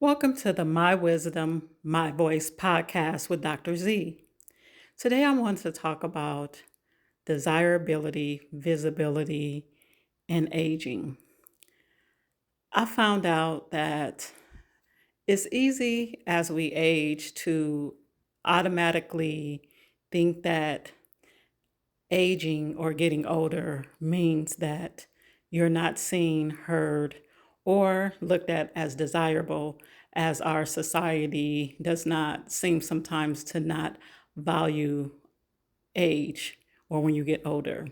Welcome to the My Wisdom, My Voice podcast with Dr. Z. Today I want to talk about desirability, visibility, and aging. I found out that it's easy as we age to automatically think that aging or getting older means that you're not seen, heard, or looked at as desirable, as our society does not seem sometimes to not value age or when you get older.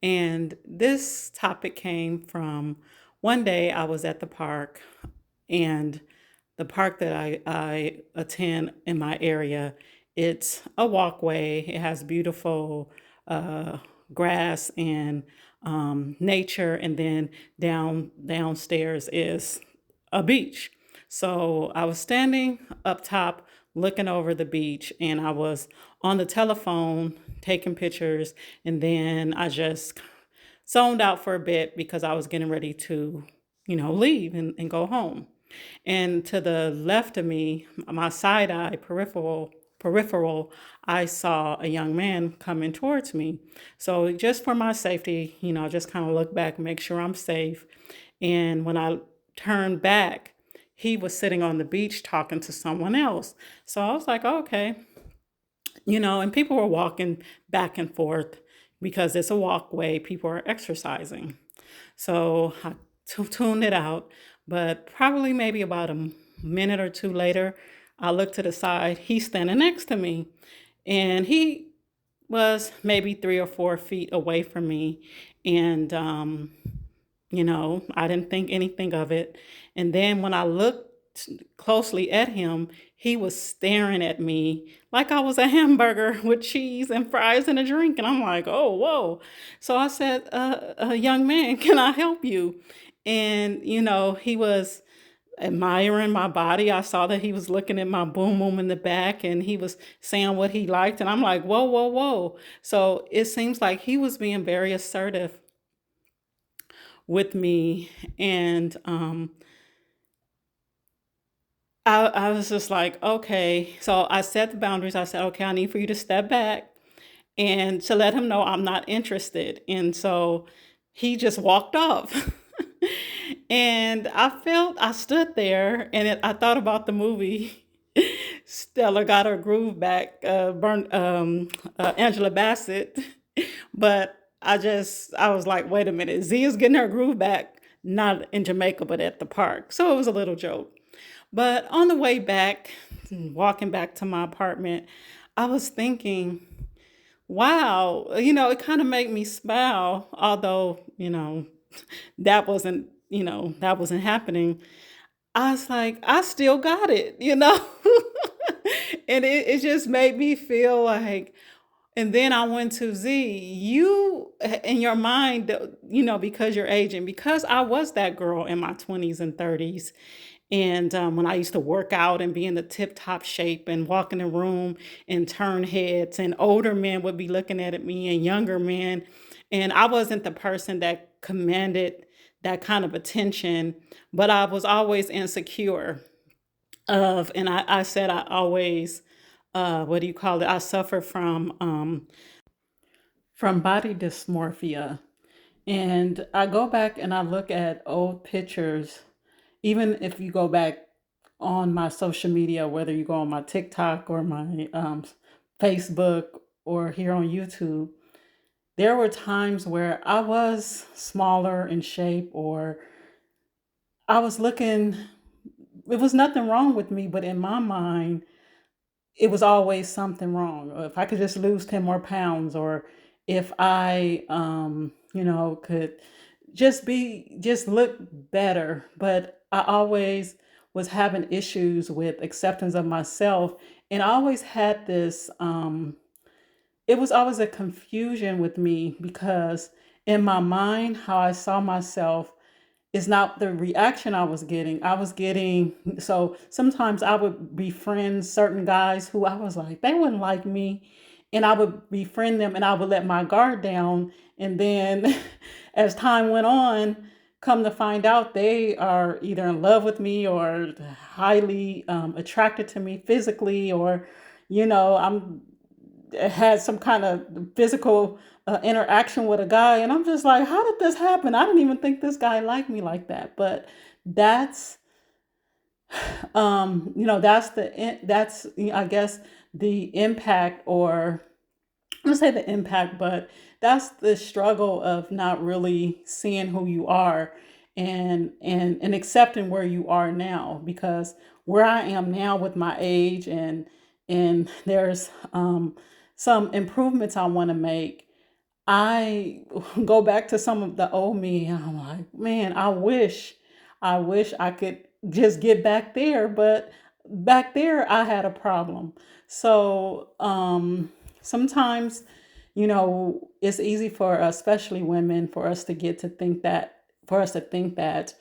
And this topic came from one day I was at the park, and the park that I attend in my area, it's a walkway. It has beautiful uh, grass and nature, and then downstairs is a beach. So I was standing up top looking over the beach, and I was on the telephone taking pictures, and then I just zoned out for a bit because I was getting ready to, leave and go home. And to the left of me, my side eye peripheral, I saw a young man coming towards me. So just for my safety, just kind of look back, make sure I'm safe. And when I turned back, he was sitting on the beach talking to someone else. So I was like, okay, and people were walking back and forth because it's a walkway, people are exercising. So I tuned it out, but probably maybe about a minute or two later, I looked to the side. He's standing next to me, and he was maybe 3 or 4 feet away from me. And, I didn't think anything of it. And then when I looked closely at him, he was staring at me like I was a hamburger with cheese and fries and a drink. And I'm like, oh, whoa. So I said, young man, can I help you? And, he was admiring my body. I saw that he was looking at my boom boom in the back, and he was saying what he liked. And I'm like, whoa, whoa, whoa. So it seems like he was being very assertive with me. And I was just like, okay. So I set the boundaries. I said, okay, I need for you to step back and to let him know I'm not interested. And so he just walked off. And I stood there, and I thought about the movie Stella Got Her Groove Back, Angela Bassett. But I was like, wait a minute, Z is getting her groove back, not in Jamaica, but at the park. So it was a little joke. But on the way back, walking back to my apartment, I was thinking, wow, it kind of made me smile, although, that wasn't happening. I was like, I still got it. And it just made me feel like, and then I went to Z, you in your mind, because you're aging, because I was that girl in my 20s and 30s. And when I used to work out and be in the tip top shape and walk in the room and turn heads, and older men would be looking at me and younger men. And I wasn't the person that commanded that kind of attention, but I was always insecure and I said I always, what do you call it? I suffer from body dysmorphia. And I go back and I look at old pictures, even if you go back on my social media, whether you go on my TikTok or my Facebook or here on YouTube, there were times where I was smaller in shape, or I was looking, it was nothing wrong with me, but in my mind, it was always something wrong. Or if I could just lose 10 more pounds, or if I, could just look better. But I always was having issues with acceptance of myself. And I always had this, it was always a confusion with me, because in my mind, how I saw myself is not the reaction I was getting. So sometimes I would befriend certain guys who I was like, they wouldn't like me. And I would befriend them, and I would let my guard down. And then as time went on, come to find out they are either in love with me or highly attracted to me physically, or I'm had some kind of physical interaction with a guy, and I'm just like, how did this happen? I didn't even think this guy liked me like that. But that's that's I guess the impact, or I'm gonna say the impact, but that's the struggle of not really seeing who you are, and accepting where you are now. Because where I am now with my age, and there's some improvements I want to make. I go back to some of the old me, and I'm like, man, I wish I could just get back there, but back there I had a problem. So sometimes, it's easy for us, especially women, for us to think that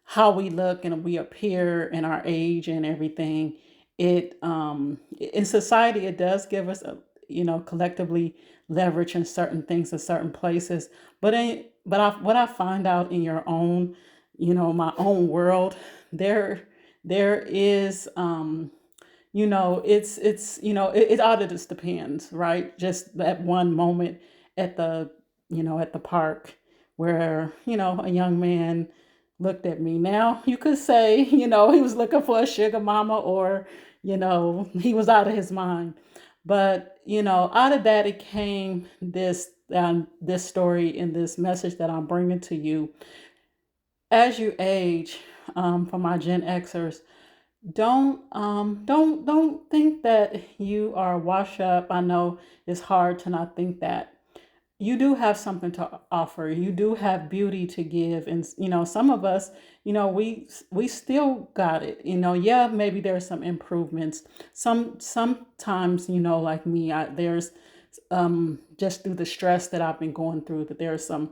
how we look and we appear and our age and everything, it in society it does give us a, collectively leverage in certain things in certain places. What I find out in your own, my own world, there is it all just depends, right? Just that one moment at the park where, a young man looked at me. Now you could say, he was looking for a sugar mama, or, he was out of his mind. But, out of that, it came this story and this message that I'm bringing to you. As you age, for my Gen Xers, don't think that you are washed up. I know it's hard to not think that. You do have something to offer. You do have beauty to give, and some of us, we still got it. Yeah, maybe there's some improvements. Sometimes, like me, there's just through the stress that I've been going through, that there's some,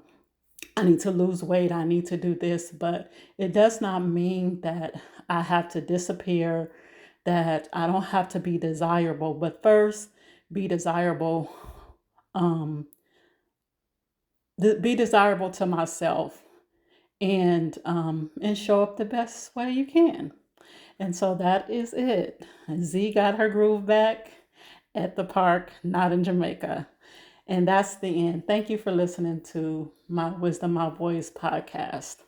I need to lose weight, I need to do this, but it does not mean that I have to disappear, that I don't have to be desirable. But first, be desirable, um, be desirable to myself, and show up the best way you can. And so that is it. Z got her groove back at the park, not in Jamaica. And that's the end. Thank you for listening to my Wisdom My Voice podcast.